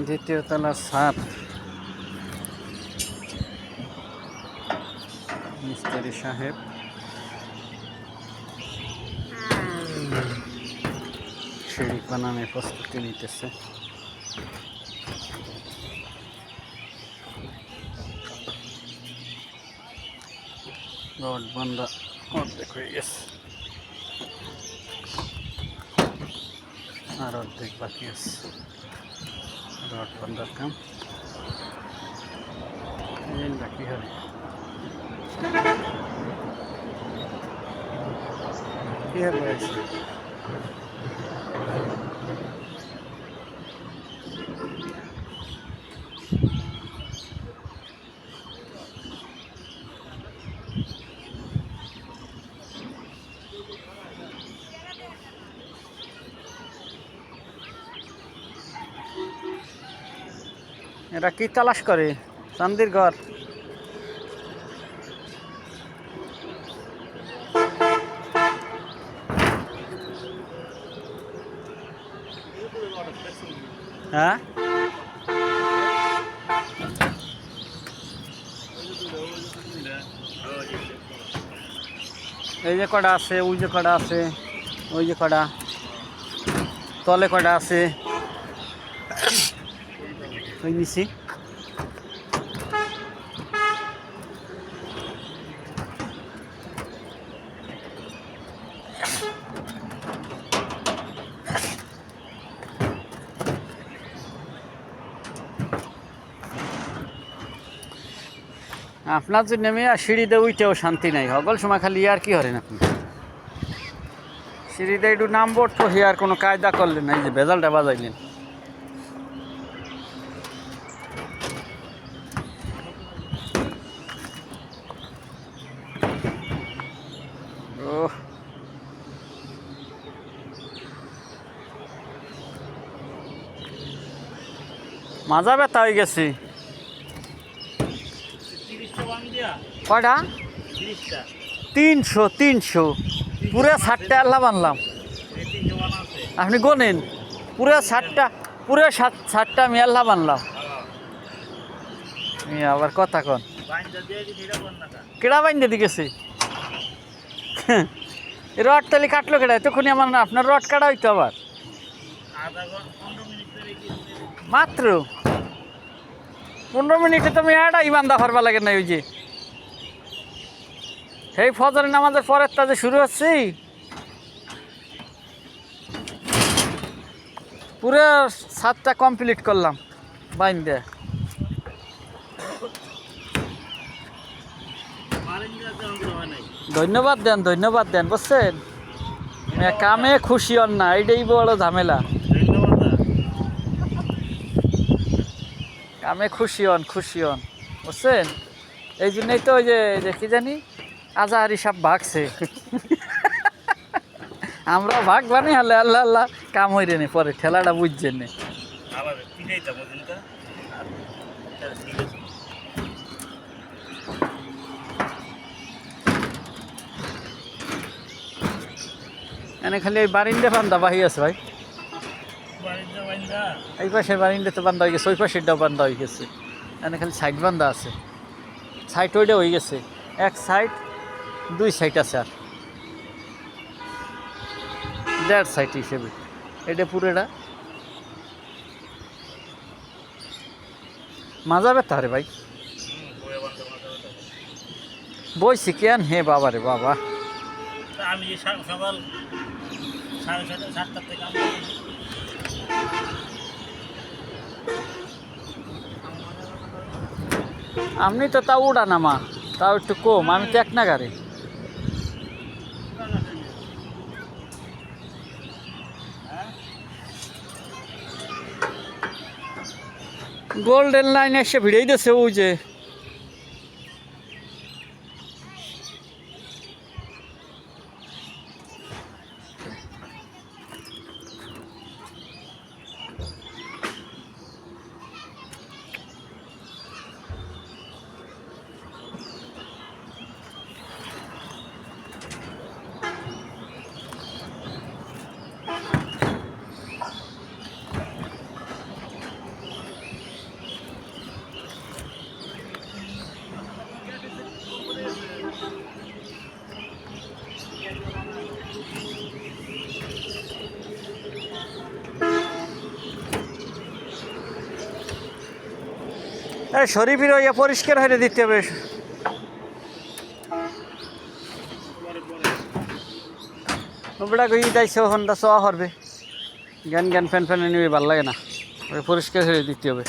দ্বিতীয় তলার ছাদ, মিস্ত্রি সাহেব সিঁড়ি বানানোর প্রস্তুতি নিতেছে। রড বান্ধা অর্ধেক হয়ে গেছে, আর অর্ধেক বাকি আছে রড বান্ধার কাম। বাকি হবে কি হবে এরা কি তালাশ করে? চান্দির ঘর। হ্যাঁ, এই যে কটা আছে, ওই যে কটা আছে, ওই যে কটা তলে কটা আছে ওই নিচে। আপনার জন্য আমি সিঁড়িতে উইটেও শান্তি নাই, সকল সময় খালি আর কি হরেন আপনি সিঁড়িতে একটু নামবো তো হিয়ার কোনো কায়দা করলেন না, এই যে ভেজালটা বাজাইলেন। ও মাজা ব্যথা হয়ে গেছে। কয়টা? 300 300 পুরো 60টা আল্লাহ বানলাম। আপনি গোনেন পুরো 60টা, পুরো 60টা আমি আল্লাহ বানলাম। আবার কথা কন, কেডা বাইন্দে দিকেছে? রড তালি কাটলো কেডা? তখনই আমার না আপনার রড কাটা হইতো আবার মাত্র 15 মিনিটে তুমি এটাই বান্ধা ফারবা লাগে না। ওই যে এই ফজরের নামাজের পরের তা যে শুরু হচ্ছে, পুরো 7টা কমপ্লিট করলাম বাইন্দে। ধন্যবাদ দেন, ধন্যবাদ দেন, বুঝছেন? কামে খুশি হন না, এইটাই বড় ঝামেলা। কামে খুশি হন, খুশি হন, বুঝছেন? এই জন্যই তো ওই যে কি জানি আজাহারি সাপ ভাগছে। আমরা ভাগ বানি হলে আল্লাহ আল্লাহ কাম হইরে নি, পরে ঠেলাটা বুঝছেন নি। এনে খালি ওই বারিন্দে বান্ধা বাহি আছে ভাই, এই পাশে বারিন্দে তো বান্ধা হয়ে গেছে, ওই পাশেরটাও বান্ধা হয়ে গেছে। এনে খালি সাইড বান্ধা আছে, সাইড ওইটা হয়ে গেছে, এক সাইড 2 সাইড আছে, আর 1.5 সাইড হিসেবে এটা পুরোটা মাজা ব্যথা রে ভাই। বইছি কেন হে বাবা রে বাবা, আমি সকাল 6:30 থেকে আপনি তো তাও উড়া নামা, তাও একটু কম, আমি তো 1 নাগারে। গোল্ডেন লাইন এসে ভিড়েই দিয়েছে ওই যে। আরে শরীফের ইয়ে পরিষ্কার হয়ে দিতে হবে। ওটা কই যাইছে হন্ডা চোয়া করবে জ্ঞান জ্ঞান ফ্যান ফ্যান নিবে ভাল লাগে না, ওই পরিষ্কার হয়ে দিতে হবে।